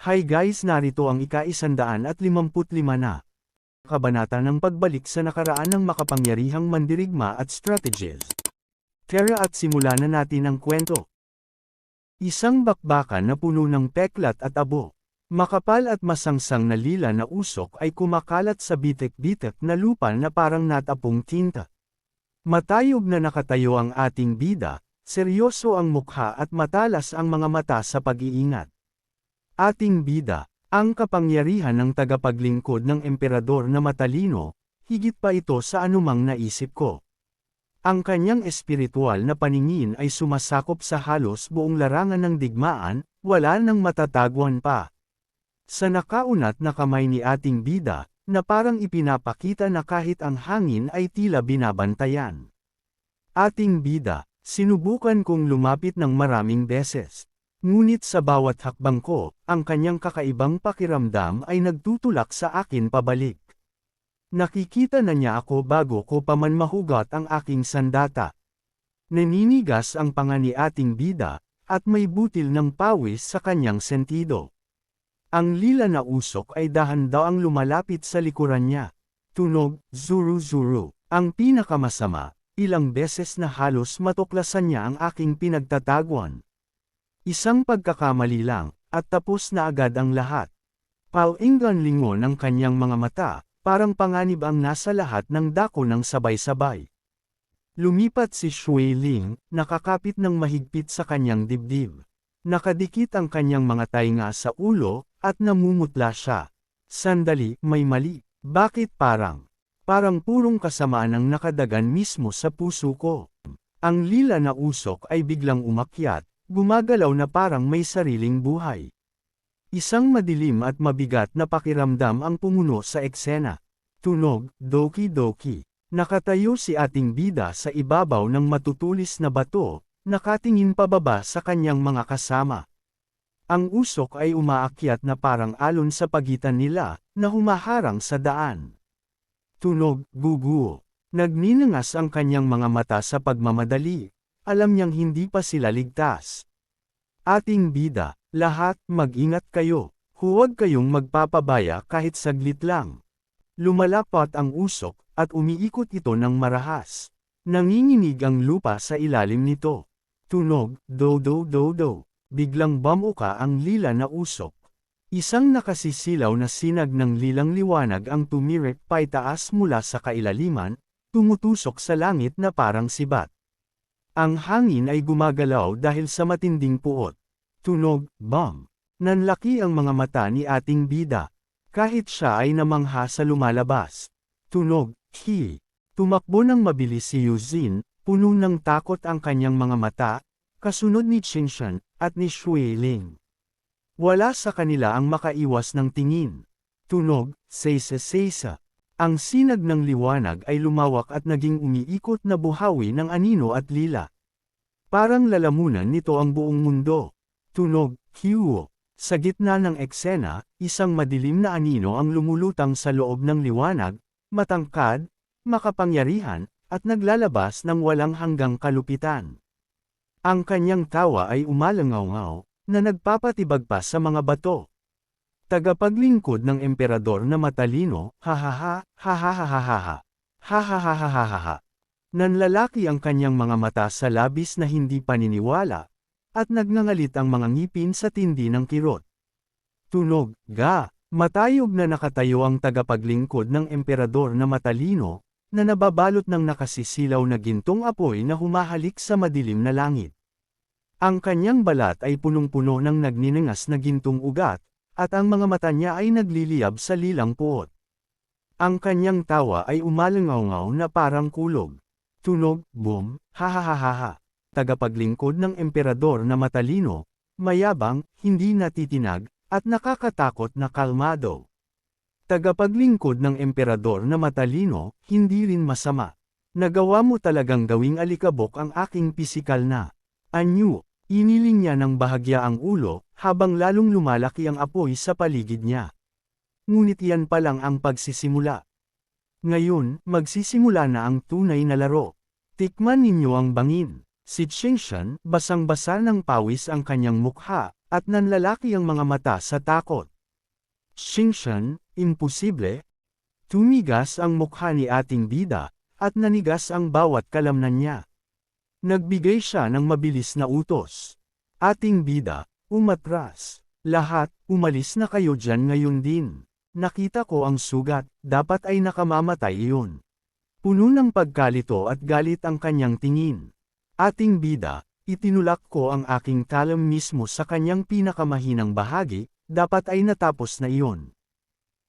Hi guys, narito ang ika-155 na kabanata ng pagbalik sa nakaraan ng makapangyarihang mandirigma at strategies. Tara at simulan na natin ang kwento. Isang bakbakan na puno ng peklat at abo. Makapal at masangsang na lila na usok ay kumakalat sa bitek-bitek na lupa na parang natapong tinta. Matayog na nakatayo ang ating bida, seryoso ang mukha at matalas ang mga mata sa pag-iingat. Ating bida, ang kapangyarihan ng tagapaglingkod ng emperador na matalino, higit pa ito sa anumang naisip ko. Ang kanyang espiritual na paningin ay sumasakop sa halos buong larangan ng digmaan, wala nang matatagwan pa. Sa nakaunat na kamay ni ating bida, na parang ipinapakita na kahit ang hangin ay tila binabantayan. Ating bida, sinubukan kong lumapit ng maraming beses. Ngunit sa bawat hakbang ko, ang kanyang kakaibang pakiramdam ay nagtutulak sa akin pabalik. Nakikita na niya ako bago ko pa man mahugot ang aking sandata. Naninigas ang panga ni ating bida, at may butil ng pawis sa kanyang sentido. Ang lila na usok ay dahan-dahang lumalapit sa likuran niya. Tunog, zuru-zuru. Ang pinakamasama, ilang beses na halos matuklasan niya ang aking pinagtatagwan. Isang pagkakamali lang, at tapos na agad ang lahat. Pauinggan lingon ang kanyang mga mata, parang panganib ang nasa lahat ng dako ng sabay-sabay. Lumipat si Shui Ling, nakakapit ng mahigpit sa kanyang dibdib. Nakadikit ang kanyang mga tainga sa ulo, at namumutla siya. Sandali, may mali. Bakit parang purong kasamaan ang nakadagan mismo sa puso ko? Ang lila na usok ay biglang umakyat, gumagalaw na parang may sariling buhay. Isang madilim at mabigat na pakiramdam ang pumuno sa eksena. Tunog, doki-doki. Nakatayo si ating bida sa ibabaw ng matutulis na bato, nakatingin pababa sa kanyang mga kasama. Ang usok ay umaakyat na parang alon sa pagitan nila, na humaharang sa daan. Tunog, guguo. Nagninangas ang kanyang mga mata sa pagmamadali. Alam niyang hindi pa sila ligtas. Ating bida, lahat, mag-ingat kayo. Huwag kayong magpapabaya kahit saglit lang. Lumalapat ang usok, at umiikot ito ng marahas. Nanginginig ang lupa sa ilalim nito. Tunog, do-do-do-do. Biglang bamuka ang lila na usok. Isang nakasisilaw na sinag ng lilang liwanag ang tumirek paitaas mula sa kailaliman, tumutusok sa langit na parang sibat. Ang hangin ay gumagalaw dahil sa matinding puot. Tunog, bam. Nanlaki ang mga mata ni ating bida. Kahit siya ay namangha sa lumalabas. Tunog, hi. Tumakbo ng mabilis si Yuzin, puno ng takot ang kanyang mga mata, kasunod ni Qingshan, at ni Shui Ling. Wala sa kanila ang makaiwas ng tingin. Tunog, sesa-sesa. Ang sinag ng liwanag ay lumawak at naging umiikot na buhawi ng anino at lila. Parang lalamunan nito ang buong mundo. Tunog, hiwo. Sa gitna ng eksena, isang madilim na anino ang lumulutang sa loob ng liwanag, matangkad, makapangyarihan, at naglalabas ng walang hanggang kalupitan. Ang kanyang tawa ay umalangaw-ngaw, na nagpapatibag pa sa mga bato. Tagapaglingkod ng emperador na matalino, hahaha, hahahahaha, hahahahaha. Nanlalaki ang kanyang mga mata sa labis na hindi paniniwala, at nagngangalit ang mga ngipin sa tindi ng kirot. Tunog, ga, matayog na nakatayo ang tagapaglingkod ng emperador na matalino, na nababalot ng nakasisilaw na gintong apoy na humahalik sa madilim na langit. Ang kanyang balat ay punong-puno ng nagninangas na gintong ugat, at ang mga mata niya ay nagliliyab sa lilang puot. Ang kanyang tawa ay umalangaw-ngaw na parang kulog. Tunog, boom, hahahaha. Tagapaglingkod ng emperador na matalino, mayabang, hindi natitinag, at nakakatakot na kalmado. Tagapaglingkod ng emperador na matalino, hindi rin masama. Nagawa mo talagang gawing alikabok ang aking pisikal na anyo. Iniling niya ng bahagya ang ulo, habang lalong lumalaki ang apoy sa paligid niya. Ngunit yan pa lang ang pagsisimula. Ngayon, magsisimula na ang tunay na laro. Tikman ninyo ang bangin. Si Qingshan, basang-basa ng pawis ang kanyang mukha, at nanlalaki ang mga mata sa takot. Xingshan, imposible. Tumigas ang mukha ni ating bida, at nanigas ang bawat kalamnan niya. Nagbigay siya ng mabilis na utos. Ating bida, umatras. Lahat, umalis na kayo dyan ngayon din. Nakita ko ang sugat, dapat ay nakamamatay iyon. Puno ng pagkalito at galit ang kanyang tingin. Ating bida, itinulak ko ang aking talam mismo sa kanyang pinakamahinang bahagi, dapat ay natapos na iyon.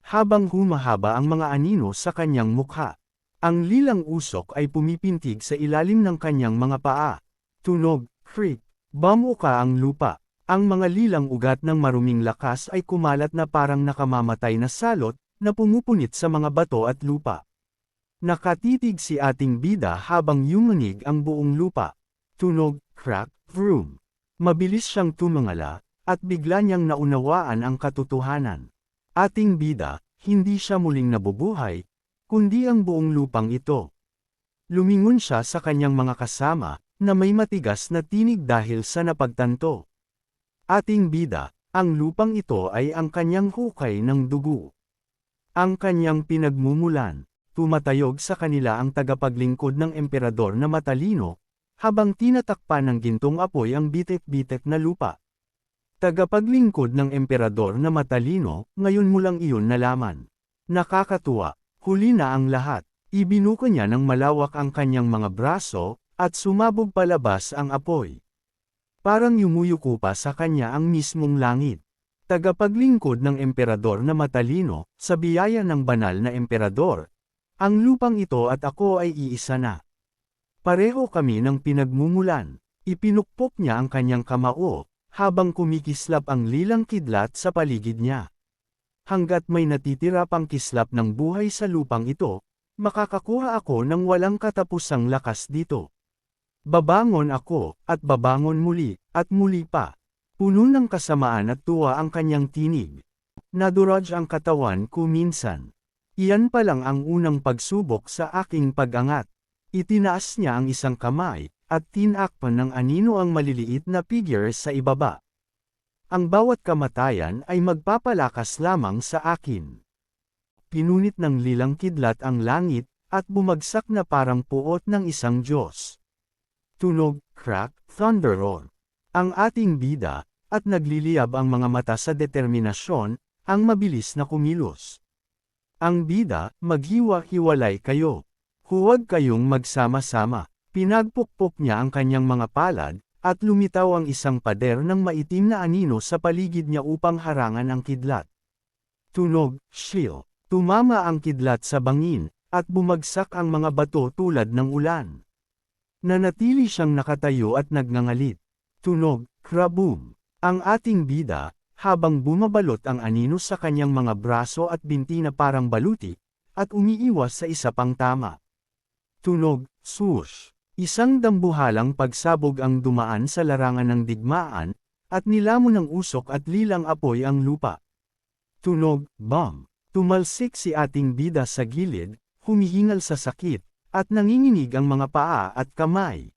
Habang humahaba ang mga anino sa kanyang mukha, ang lilang usok ay pumipintig sa ilalim ng kanyang mga paa. Tunog, creak, bamuka ang lupa. Ang mga lilang ugat ng maruming lakas ay kumalat na parang nakamamatay na salot, na pumupunit sa mga bato at lupa. Nakatitig si ating bida habang yumunig ang buong lupa. Tunog, crack, vroom. Mabilis siyang tumangala, at bigla niyang naunawaan ang katotohanan. Ating bida, hindi siya muling nabubuhay, kundi ang buong lupang ito. Lumingon siya sa kanyang mga kasama, na may matigas na tinig dahil sa napagtanto. Ating bida, ang lupang ito ay ang kanyang hukay ng dugo. Ang kanyang pinagmumulan, tumatayog sa kanila ang tagapaglingkod ng emperador na matalino, habang tinatakpan ng gintong apoy ang bitek-bitek na lupa. Tagapaglingkod ng emperador na matalino, ngayon mo lang iyon nalaman. Nakakatuwa, huli na ang lahat. Ibinuka niya ng malawak ang kanyang mga braso, at sumabog palabas ang apoy. Parang yumuyuko pa sa kanya ang mismong langit. Tagapaglingkod ng emperador na matalino, sa biyaya ng banal na emperador. Ang lupang ito at ako ay iisa na. Pareho kami ng pinagmumulan. Ipinukpok niya ang kanyang kamao, habang kumikislap ang lilang kidlat sa paligid niya. Hanggat may natitira pang kislap ng buhay sa lupang ito, makakakuha ako ng walang katapusang lakas dito. Babangon ako, at babangon muli, at muli pa. Puno ng kasamaan at tuwa ang kanyang tinig. Naduraj ang katawan ko minsan. Iyan pa lang ang unang pagsubok sa aking pag-angat. Itinaas niya ang isang kamay, at tinakpan ng anino ang maliliit na figures sa ibaba. Ang bawat kamatayan ay magpapalakas lamang sa akin. Pinunit ng lilang kidlat ang langit, at bumagsak na parang puot ng isang Diyos. Tunog, crack, thunder roar. Ang ating bida, at nagliliyab ang mga mata sa determinasyon, ang mabilis na kumilos. Ang bida, maghiwa-hiwalay kayo. Huwag kayong magsama-sama. Pinagpukpok niya ang kanyang mga palad, at lumitaw ang isang pader ng maitim na anino sa paligid niya upang harangan ang kidlat. Tunog, shield. Tumama ang kidlat sa bangin, at bumagsak ang mga bato tulad ng ulan. Nanatili siyang nakatayo at nagngangalit. Tunog, kraboom. Ang ating bida, habang bumabalot ang anino sa kanyang mga braso at binti na parang baluti, at umiiwas sa isa pang tama. Tunog, swoosh. Isang dambuhalang pagsabog ang dumaan sa larangan ng digmaan, at nilamon ng usok at lilang apoy ang lupa. Tunog, bomb. Tumalsik si ating bida sa gilid, humihingal sa sakit, at nanginginig ang mga paa at kamay.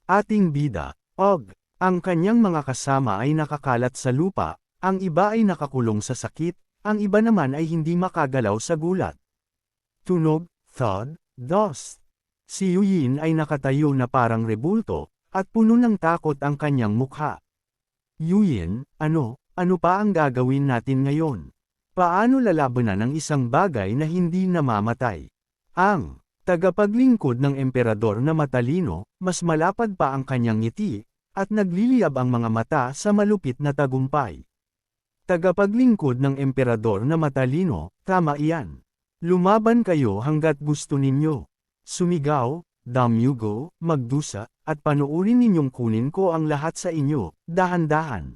Ating bida, og, ang kanyang mga kasama ay nakakalat sa lupa, ang iba ay nakakulong sa sakit, ang iba naman ay hindi makagalaw sa gulat. Tunog, thud, dust. Si Yuyin ay nakatayo na parang rebulto, at puno ng takot ang kanyang mukha. Yuyin, ano pa ang gagawin natin ngayon? Paano lalabanan ang isang bagay na hindi namamatay? Ang tagapaglingkod ng emperador na matalino, mas malapad pa ang kanyang ngiti, at nagliliyab ang mga mata sa malupit na tagumpay. Tagapaglingkod ng emperador na matalino, tama iyan. Lumaban kayo hanggat gusto ninyo. Sumigaw, damyugo, magdusa, at panuurin ninyong kunin ko ang lahat sa inyo, dahan-dahan.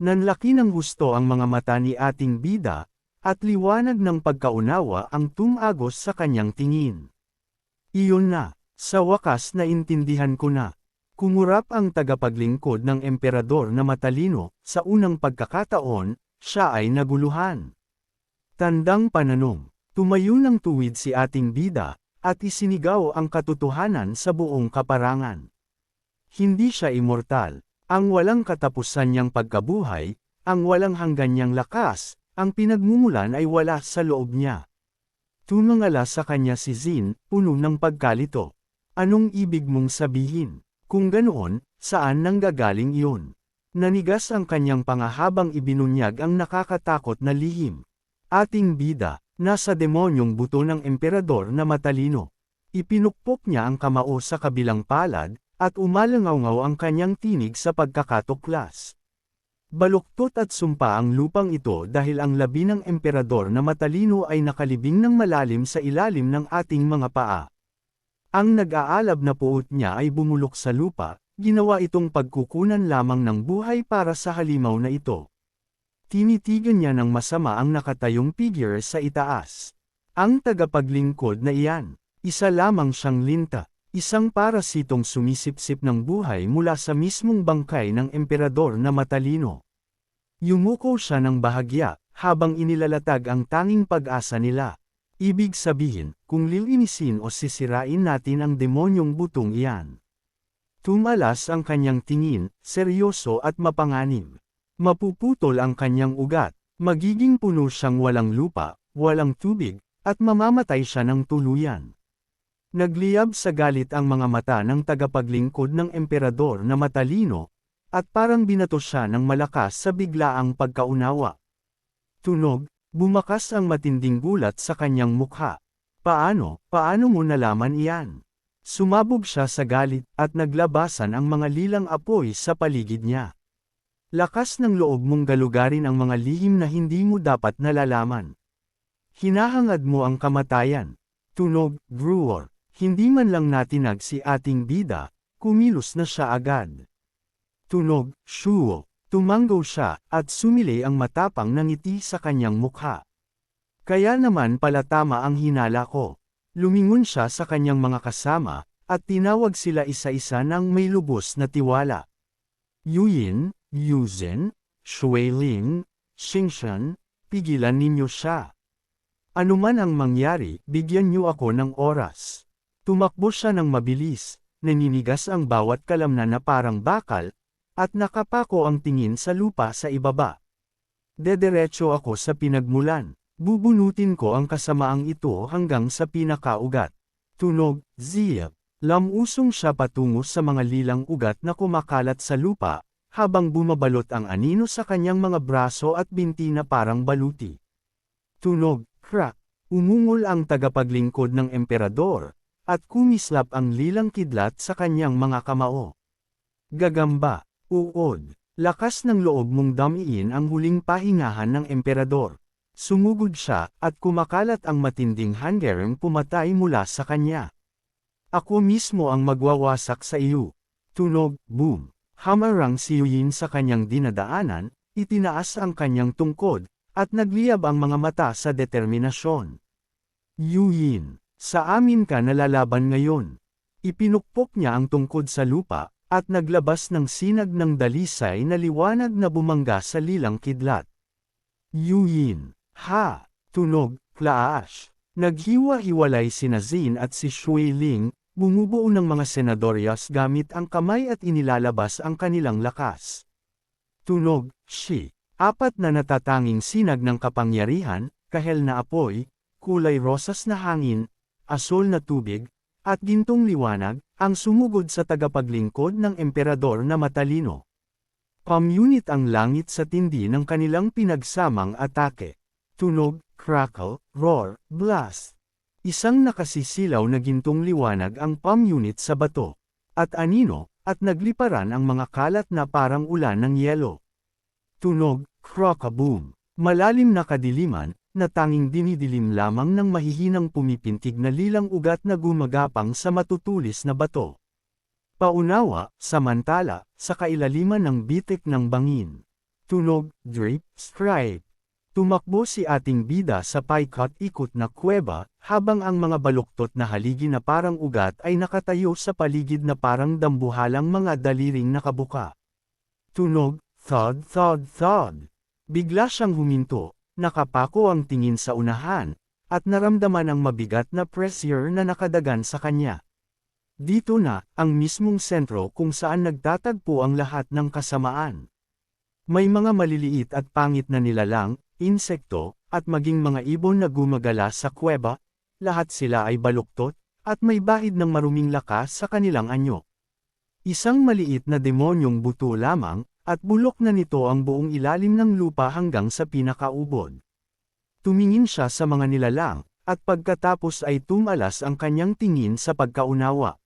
Nanlaki ng gusto ang mga mata ni ating bida, at liwanag ng pagkaunawa ang tumagos sa kanyang tingin. Iyon na, sa wakas na intindihan ko na. Kumurap ang tagapaglingkod ng emperador na matalino, sa unang pagkakataon, siya ay naguluhan. Tandang pananong, tumayo ng tuwid si ating bida, at isinigaw ang katotohanan sa buong kaparangan. Hindi siya immortal. Ang walang katapusan niyang pagkabuhay, ang walang hanggan niyang lakas, ang pinagmumulan ay wala sa loob niya. Tumangala sa kanya si Zin, puno ng pagkalito. Anong ibig mong sabihin? Kung ganoon, saan nanggagaling iyon? Nanigas ang kanyang panga habang ibinunyag ang nakakatakot na lihim. Ating bida, nasa demonyong buto ng emperador na matalino. Ipinukpok niya ang kamao sa kabilang palad, at umalangaw-ngaw ang kanyang tinig sa pagkakatuklas. Baluktot at sumpa ang lupang ito dahil ang labi ng emperador na matalino ay nakalibing ng malalim sa ilalim ng ating mga paa. Ang nag-aalab na puot niya ay bumulok sa lupa, ginawa itong pagkukunan lamang ng buhay para sa halimaw na ito. Tinitigan niya ng masama ang nakatayong figure sa itaas. Ang tagapaglingkod na iyan, isa lamang siyang linta. Isang parasitong sumisipsip ng buhay mula sa mismong bangkay ng emperador na matalino. Yumuko siya ng bahagya, habang inilalatag ang tanging pag-asa nila. Ibig sabihin, kung lilinisin o sisirain natin ang demonyong butong iyan. Tumalas ang kanyang tingin, seryoso at mapanganib. Mapuputol ang kanyang ugat, magiging puno siyang walang lupa, walang tubig, at mamamatay siya ng tuluyan. Nagliyab sa galit ang mga mata ng tagapaglingkod ng emperador na matalino, at parang binato siya ng malakas sa biglaang pagkaunawa. Tunog, bumakas ang matinding gulat sa kanyang mukha. Paano mo nalaman iyan? Sumabog siya sa galit at naglabasan ang mga lilang apoy sa paligid niya. Lakas ng loob mong galugarin ang mga lihim na hindi mo dapat nalalaman. Hinahangad mo ang kamatayan. Tunog, Brewer. Hindi man lang natinag si ating bida, kumilos na siya agad. Tunog, Shuo. Tumanggaw siya, at sumili ang matapang na ngiti sa kanyang mukha. Kaya naman pala tama ang hinala ko. Lumingon siya sa kanyang mga kasama, at tinawag sila isa-isa ng may lubos na tiwala. Yuyin, Yuzhen, Shuiling, Xingshan, pigilan ninyo siya. Ano man ang mangyari, bigyan niyo ako ng oras. Tumakbo siya ng mabilis, naninigas ang bawat kalamnan na parang bakal, at nakapako ang tingin sa lupa sa ibaba. Dederecho ako sa pinagmulan, bubunutin ko ang kasamaang ito hanggang sa pinakaugat. Tunog, Ziyap. Lamusong siya patungo sa mga lilang ugat na kumakalat sa lupa, habang bumabalot ang anino sa kanyang mga braso at binti na parang baluti. Tunog, crack. Umungol ang tagapaglingkod ng emperador, at kumislap ang lilang kidlat sa kanyang mga kamao. Gagamba, uod, lakas ng loob mong damiin ang huling pahingahan ng emperador. Sumugod siya, at kumakalat ang matinding hangerang pumatay mula sa kanya. Ako mismo ang magwawasak sa iyo. Tunog, boom. Hamarang si Yuyin sa kanyang dinadaanan, itinaas ang kanyang tungkod, at nagliyab ang mga mata sa determinasyon. Yuyin. Sa amin ka nalalaban ngayon. Ipinukpok niya ang tungkod sa lupa, at naglabas ng sinag ng dalisay na liwanag na bumangga sa lilang kidlat. Yuyin. Ha! Tunog, klaash. Naghiwa-hiwalay sina Zin at si Shuiling, bumubuo ng mga senadoryas gamit ang kamay at inilalabas ang kanilang lakas. Tunog, shi. Apat na natatanging sinag ng kapangyarihan, kahel na apoy, kulay rosas na hangin, asol na tubig, at gintong liwanag, ang sumugod sa tagapaglingkod ng emperador na matalino. Pamunit ang langit sa tindi ng kanilang pinagsamang atake. Tunog, crackle, roar, blast. Isang nakasisilaw na gintong liwanag ang pamunit sa bato. At anino, at nagliparan ang mga kalat na parang ulan ng yelo. Tunog, crock-a-boom. Malalim na kadiliman, na tanging dinidilim lamang ng mahihinang pumipintig na lilang ugat na gumagapang sa matutulis na bato. Paunawa, samantala, sa kailaliman ng bitik ng bangin. Tunog, drip, stripe. Tumakbo si ating bida sa paikot-ikot na kuweba, habang ang mga baluktot na haligi na parang ugat ay nakatayo sa paligid na parang dambuhalang mga daliring nakabuka. Tunog, thud thud thud. Bigla siyang huminto. Nakapako ang tingin sa unahan, at naramdaman ang mabigat na pressure na nakadagan sa kanya. Dito na, ang mismong sentro kung saan nagtatagpo ang lahat ng kasamaan. May mga maliliit at pangit na nilalang, insekto, at maging mga ibon na gumagala sa kuweba, lahat sila ay baluktot, at may bahid ng maruming lakas sa kanilang anyo. Isang maliit na demonyong buto lamang, at bulok na nito ang buong ilalim ng lupa hanggang sa pinakaubod. Tumingin siya sa mga nilalang, at pagkatapos ay tumalas ang kanyang tingin sa pagkaunawa.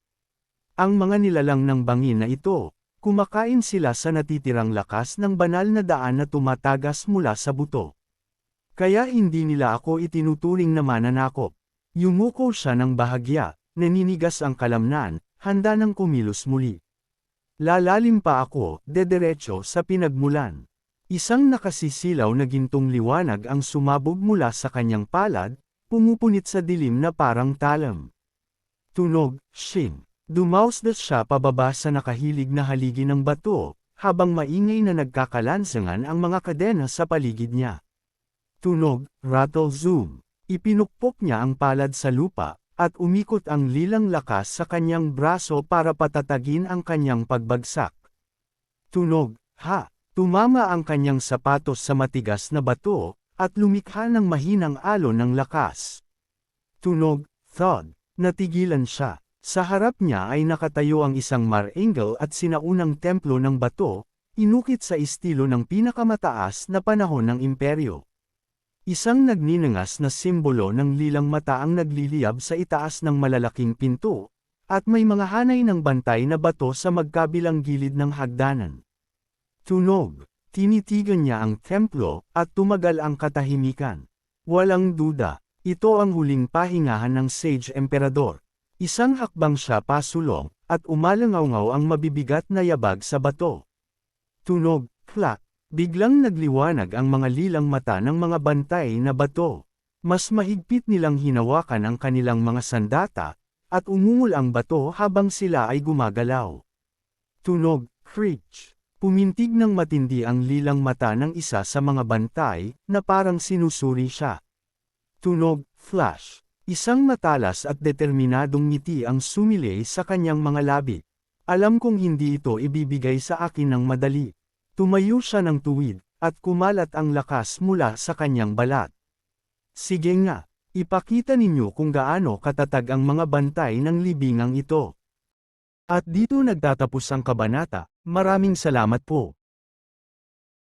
Ang mga nilalang ng bangin na ito, kumakain sila sa natitirang lakas ng banal na daan na tumatagas mula sa buto. Kaya hindi nila ako itinuturing na mananakop. Yumuko siya ng bahagya, naninigas ang kalamnan, handa ng kumilos muli. Lalalim pa ako, dederecho sa pinagmulan. Isang nakasisilaw na gintong liwanag ang sumabog mula sa kanyang palad, pumupunit sa dilim na parang talam. Tunog, shing. Dumausdas siya pababa sa nakahilig na haligi ng bato, habang maingay na nagkakalansangan ang mga kadena sa paligid niya. Tunog, rattle zoom. Ipinukpok niya ang palad sa lupa, at umikot ang lilang lakas sa kanyang braso para patatagin ang kanyang pagbagsak. Tunog, ha! Tumama ang kanyang sapatos sa matigas na bato, at lumikha ng mahinang alon ng lakas. Tunog, thud. Natigilan siya. Sa harap niya ay nakatayo ang isang marangel at sinaunang templo ng bato, inukit sa estilo ng pinakamataas na panahon ng imperyo. Isang nagninangas na simbolo ng lilang mata ang nagliliyab sa itaas ng malalaking pinto, at may mga hanay ng bantay na bato sa magkabilang gilid ng hagdanan. Tunog, tinitigan niya ang templo, at tumagal ang katahimikan. Walang duda, ito ang huling pahingahan ng Sage Emperador. Isang hakbang siya pasulong, at umalangaw-ngaw ang mabibigat na yabag sa bato. Tunog, klak, biglang nagliwanag ang mga lilang mata ng mga bantay na bato. Mas mahigpit nilang hinawakan ang kanilang mga sandata, at umungol ang bato habang sila ay gumagalaw. Tunog, creech. Pumintig ng matindi ang lilang mata ng isa sa mga bantay, na parang sinusuri siya. Tunog, flash. Isang matalas at determinadong ngiti ang sumilay sa kanyang mga labi. Alam kong hindi ito ibibigay sa akin ng madali. Tumayo siya ng tuwid, at kumalat ang lakas mula sa kanyang balat. Sige nga, ipakita ninyo kung gaano katatag ang mga bantay ng libingang ito. At dito nagtatapos ang kabanata. Maraming salamat po.